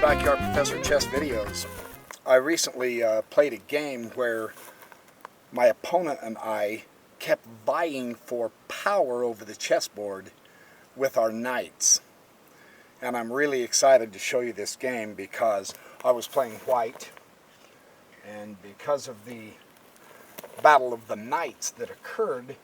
Backyard Professor Chess videos. I recently played a game where my opponent and I kept vying for power over the chessboard with our knights. And I'm really excited to show you this game because I was playing white, and because of the battle of the knights that occurred,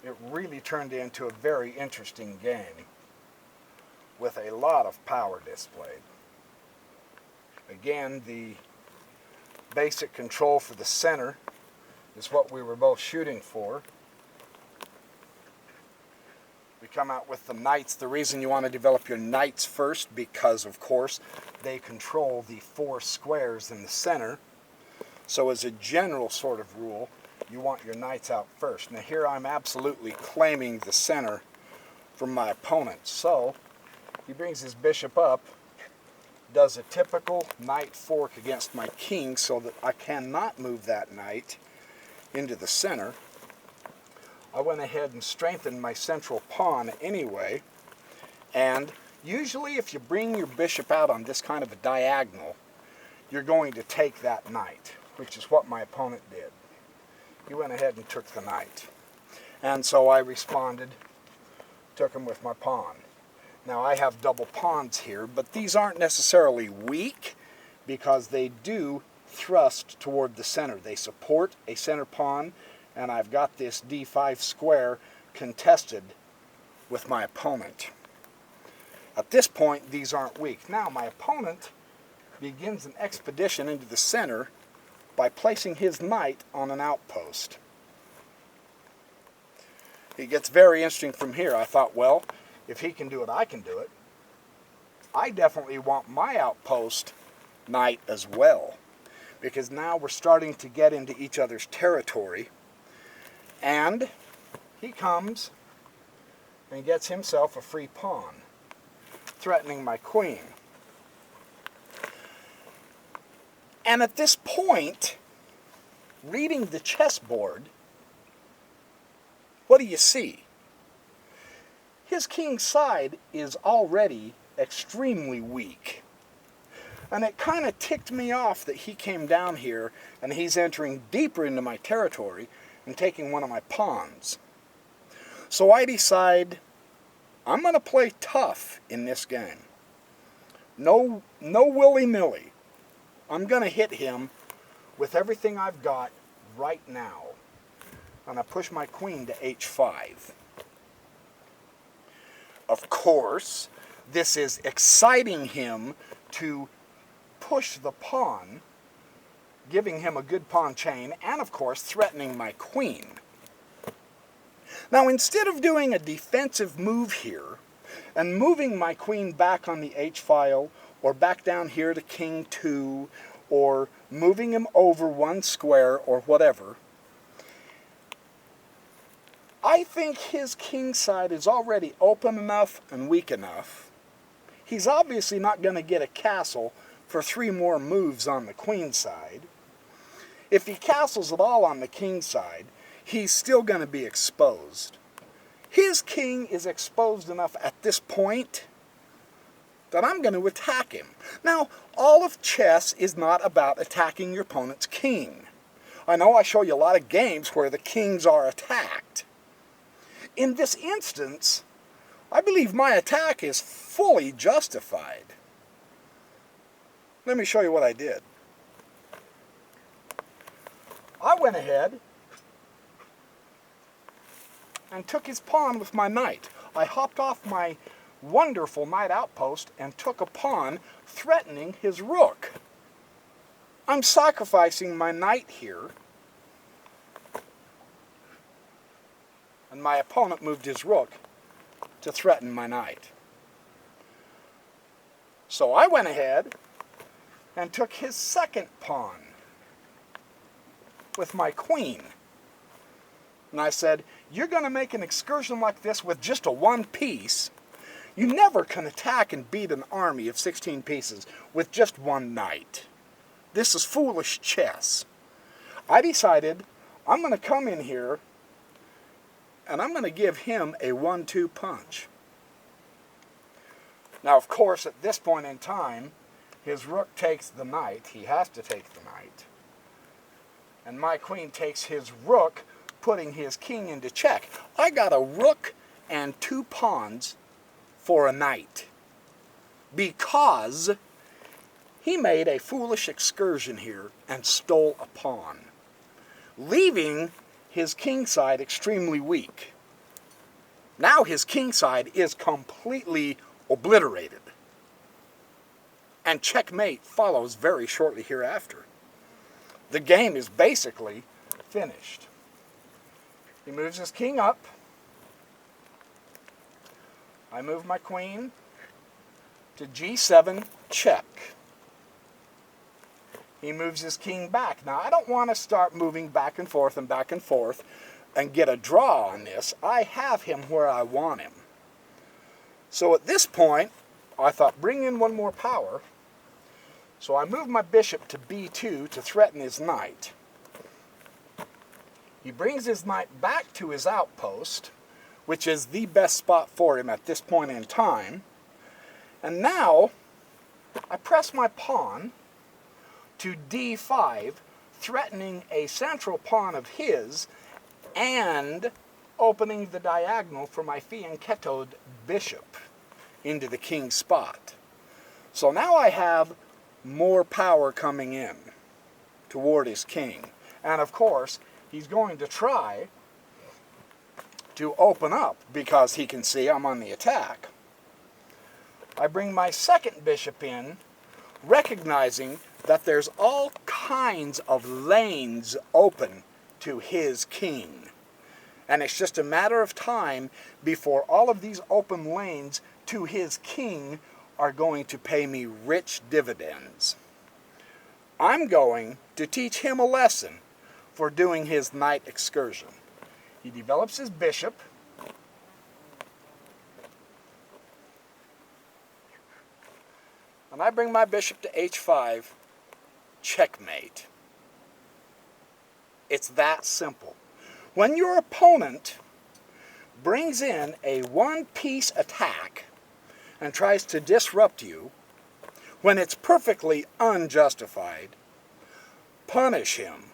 it really turned into a very interesting game with a lot of power displayed. Again, the basic control for the center is what we were both shooting for. We come out with the knights. The reason you want to develop your knights first, because of course they control the 4 squares in the center. So as a general sort of rule, you want your knights out first. Now here I'm absolutely claiming the center from my opponent. So he brings his bishop up, does a typical knight fork against my king so that I cannot move that knight into the center. I went ahead and strengthened my central pawn anyway, and usually if you bring your bishop out on this kind of a diagonal, you're going to take that knight, which is what my opponent did. He went ahead and took the knight. And so I responded, took him with my pawn. Now I have double pawns here, but these aren't necessarily weak because they do thrust toward the center. They support a center pawn, and I've got this d5 square contested with my opponent. At this point, these aren't weak. Now my opponent begins an expedition into the center by placing his knight on an outpost. It gets very interesting from here. I thought, well, if he can do it, I can do it. I definitely want my outpost knight as well, because now we're starting to get into each other's territory. And he comes and gets himself a free pawn, threatening my queen. And at this point, reading the chessboard, what do you see? His Kingside is already extremely weak. And it kind of ticked me off that he came down here and he's entering deeper into my territory and taking one of my pawns. So I decide I'm going to play tough in this game. No willy-nilly. I'm going to hit him with everything I've got right now. And I push my queen to h5. Of course, this is exciting him to push the pawn, giving him a good pawn chain, and of course threatening my queen. Now instead of doing a defensive move here and moving my queen back on the h-file, or back down here to king 2, or moving him over 1 square or whatever, I think his Kingside is already open enough and weak enough. He's obviously not going to get a castle for 3 more moves on the queen side. If he castles at all on the king side, he's still going to be exposed. His king is exposed enough at this point that I'm going to attack him. Now, all of chess is not about attacking your opponent's king. I know I show you a lot of games where the kings are attacked. In this instance, I believe my attack is fully justified. Let me show you what I did. I went ahead and took his pawn with my knight. I hopped off my wonderful knight outpost and took a pawn, threatening his rook. I'm sacrificing my knight here, and my opponent moved his rook to threaten my knight. So I went ahead and took his second pawn with my queen. And I said, you're going to make an excursion like this with just a 1 piece. You never can attack and beat an army of 16 pieces with just 1 knight. This is foolish chess. I decided I'm going to come in here and I'm going to give him a 1-2 punch. Now, of course, at this point in time, his rook takes the knight. He has to take the knight. And my queen takes his rook, putting his king into check. I got a rook and 2 pawns for a knight, because he made a foolish excursion here and stole a pawn, leaving his kingside extremely weak. Now his kingside is completely obliterated, and checkmate follows very shortly hereafter. The game is basically finished. He moves his king up. I move my queen to g7, check. He moves his king back. Now, I don't want to start moving back and forth and get a draw on this. I have him where I want him. So at this point, I thought, bring in one more power. So I move my bishop to b2 to threaten his knight. He brings his knight back to his outpost, which is the best spot for him at this point in time. And now, I press my pawn to d5, threatening a central pawn of his and opening the diagonal for my fianchettoed bishop into the king's spot. So now I have more power coming in toward his king. And of course, he's going to try to open up because he can see I'm on the attack. I bring my second bishop in, recognizing that there's all kinds of lanes open to his king. And it's just a matter of time before all of these open lanes to his king are going to pay me rich dividends. I'm going to teach him a lesson for doing his knight excursion. He develops his bishop. And I bring my bishop to h5, checkmate. It's that simple. When your opponent brings in a one-piece attack and tries to disrupt you, when it's perfectly unjustified, punish him.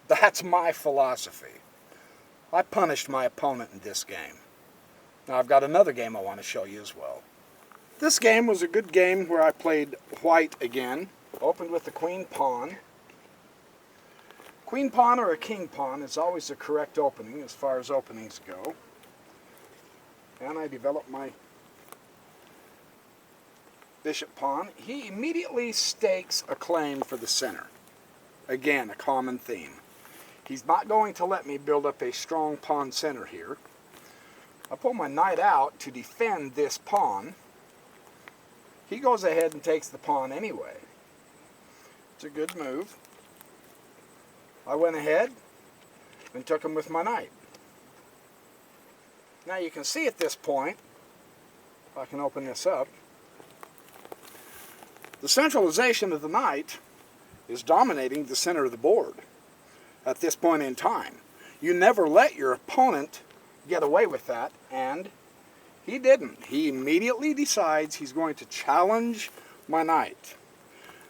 That's my philosophy. I punished my opponent in this game. Now I've got another game I want to show you as well. This game was a good game where I played white again. Opened with the queen pawn. Queen pawn or a king pawn is always the correct opening as far as openings go. And I developed my bishop pawn. He immediately stakes a claim for the center. Again, a common theme. He's not going to let me build up a strong pawn center here. I pull my knight out to defend this pawn. He goes ahead and takes the pawn anyway. It's a good move. I went ahead and took him with my knight. Now you can see at this point, if I can open this up, the centralization of the knight is dominating the center of the board at this point in time. You never let your opponent get away with that, and he didn't. He immediately decides he's going to challenge my knight.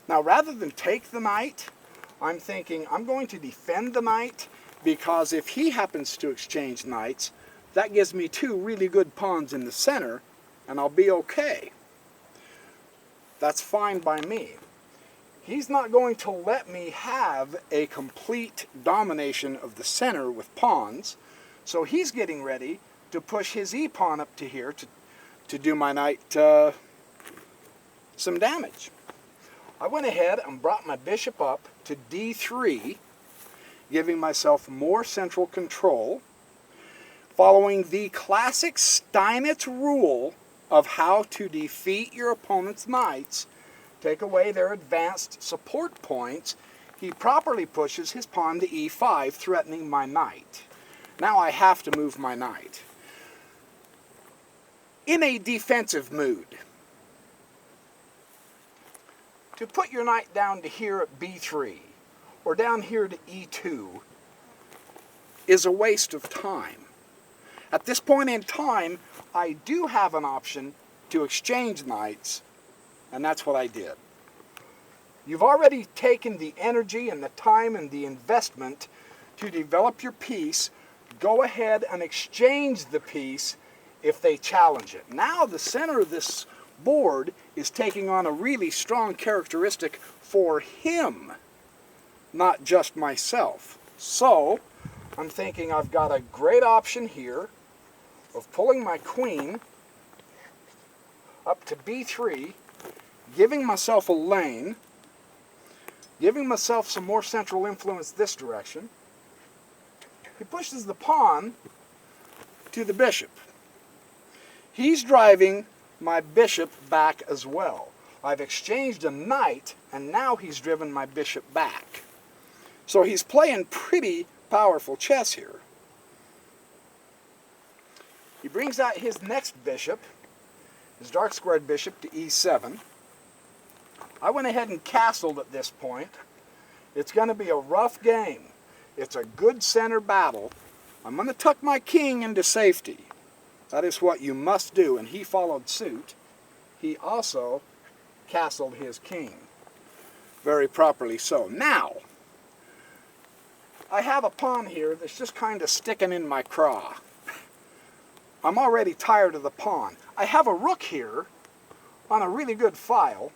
Now, rather than take the knight, I'm thinking I'm going to defend the knight, because if he happens to exchange knights, that gives me 2 really good pawns in the center, and I'll be okay. That's fine by me. He's not going to let me have a complete domination of the center with pawns, so he's getting ready to push his e-pawn up to here to do my knight some damage. I went ahead and brought my bishop up to d3, giving myself more central control, following the classic Steinitz rule of how to defeat your opponent's knights, take away their advanced support points. He properly pushes his pawn to e5, threatening my knight. Now I have to move my knight. In a defensive mood, to put your knight down to here at b3, or down here to e2, is a waste of time. At this point in time, I do have an option to exchange knights, and that's what I did. You've already taken the energy and the time and the investment to develop your piece. Go ahead and exchange the piece if they challenge it. Now the center of this board is taking on a really strong characteristic for him, not just myself. So I'm thinking I've got a great option here of pulling my queen up to b3, giving myself a lane, giving myself some more central influence this direction. He pushes the pawn to the bishop. He's driving my bishop back as well. I've exchanged a knight, and now he's driven my bishop back. So he's playing pretty powerful chess here. He brings out his next bishop, his dark squared bishop, to e7. I went ahead and castled at this point. It's going to be a rough game. It's a good center battle. I'm going to tuck my king into safety. That is what you must do, and he followed suit. He also castled his king. Very properly so. Now, I have a pawn here that's just kind of sticking in my craw. I'm already tired of the pawn. I have a rook here on a really good file.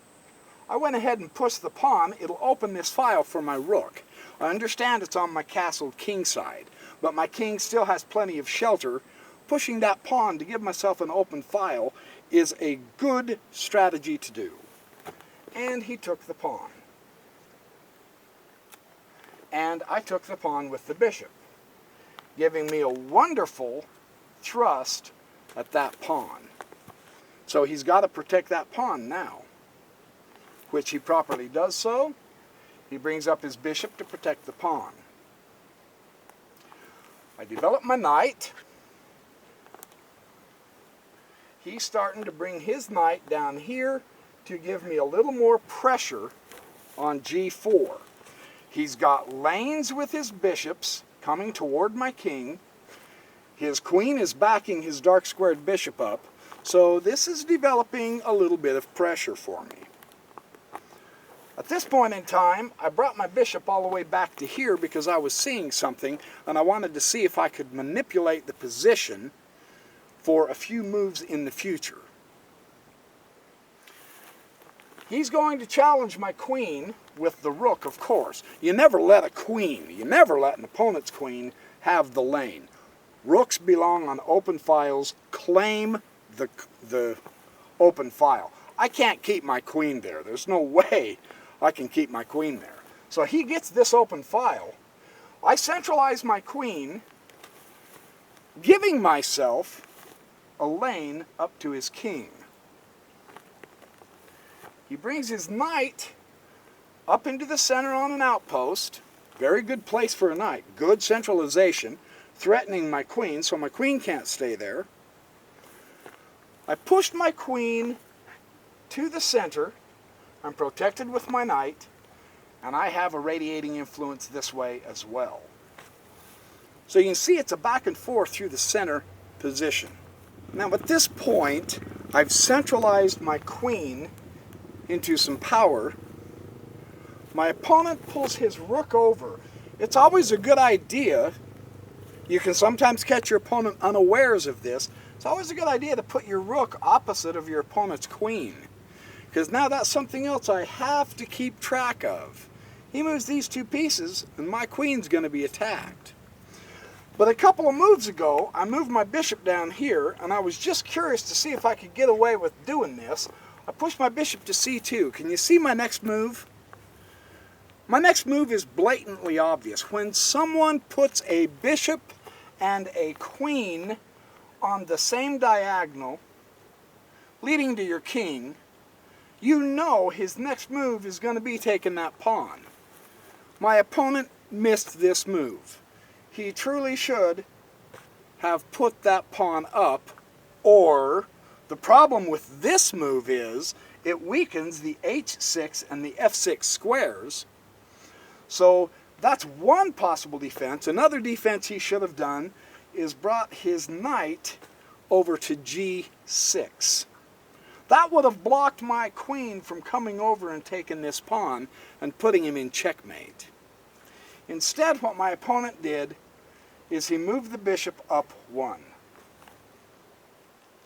I went ahead and pushed the pawn. It'll open this file for my rook. I understand it's on my castled kingside, but my king still has plenty of shelter. Pushing that pawn to give myself an open file is a good strategy to do. And he took the pawn. And I took the pawn with the bishop, giving me a wonderful thrust at that pawn. So he's got to protect that pawn now, which he properly does so. He brings up his bishop to protect the pawn. I develop my knight. He's starting to bring his knight down here to give me a little more pressure on g4. He's got lanes with his bishops coming toward my king. His queen is backing his dark squared bishop up, so this is developing a little bit of pressure for me. At this point in time, I brought my bishop all the way back to here because I was seeing something, and I wanted to see if I could manipulate the position for a few moves in the future. He's going to challenge my queen with the rook, of course. You never let a queen, you never let an opponent's queen have the lane. Rooks belong on open files. Claim the open file. I can't keep my queen there. There's no way I can keep my queen there. So he gets this open file. I centralize my queen, giving myself a lane up to his king. He brings his knight up into the center on an outpost. Very good place for a knight. Good centralization, threatening my queen, so my queen can't stay there. I pushed my queen to the center. I'm protected with my knight, and I have a radiating influence this way as well. So you can see it's a back and forth through the center position. Now at this point, I've centralized my queen into some power. My opponent pulls his rook over. It's always a good idea. You can sometimes catch your opponent unawares of this. It's always a good idea to put your rook opposite of your opponent's queen, because now that's something else I have to keep track of. He moves these two pieces, and my queen's going to be attacked. But a couple of moves ago, I moved my bishop down here, and I was just curious to see if I could get away with doing this. I pushed my bishop to c2. Can you see my next move? My next move is blatantly obvious. When someone puts a bishop and a queen on the same diagonal, leading to your king, you know his next move is going to be taking that pawn. My opponent missed this move. He truly should have put that pawn up, or the problem with this move is it weakens the h6 and the f6 squares. So that's one possible defense. Another defense he should have done is brought his knight over to g6. That would have blocked my queen from coming over and taking this pawn and putting him in checkmate. Instead, what my opponent did is he moved the bishop up 1.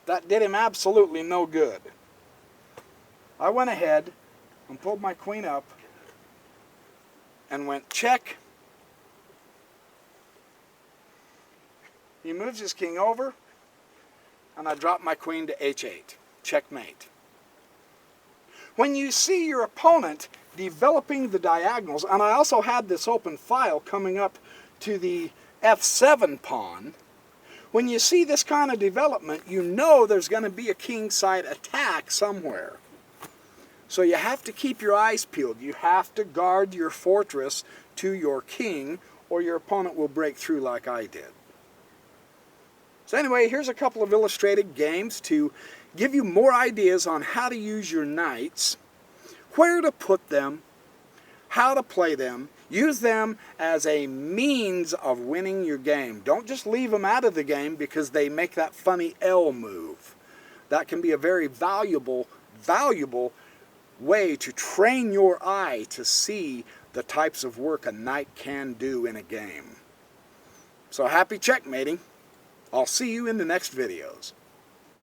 That did him absolutely no good. I went ahead and pulled my queen up and went check. He moves his king over, and I drop my queen to h8. Checkmate. When you see your opponent developing the diagonals, and I also had this open file coming up to the f7 pawn, when you see this kind of development, you know there's going to be a kingside attack somewhere. So you have to keep your eyes peeled. You have to guard your fortress to your king, or your opponent will break through like I did. So anyway, here's a couple of illustrated games to give you more ideas on how to use your knights, where to put them, how to play them. Use them as a means of winning your game. Don't just leave them out of the game because they make that funny L move. That can be a very valuable way to train your eye to see the types of work a knight can do in a game. So happy checkmating. I'll see you in the next videos.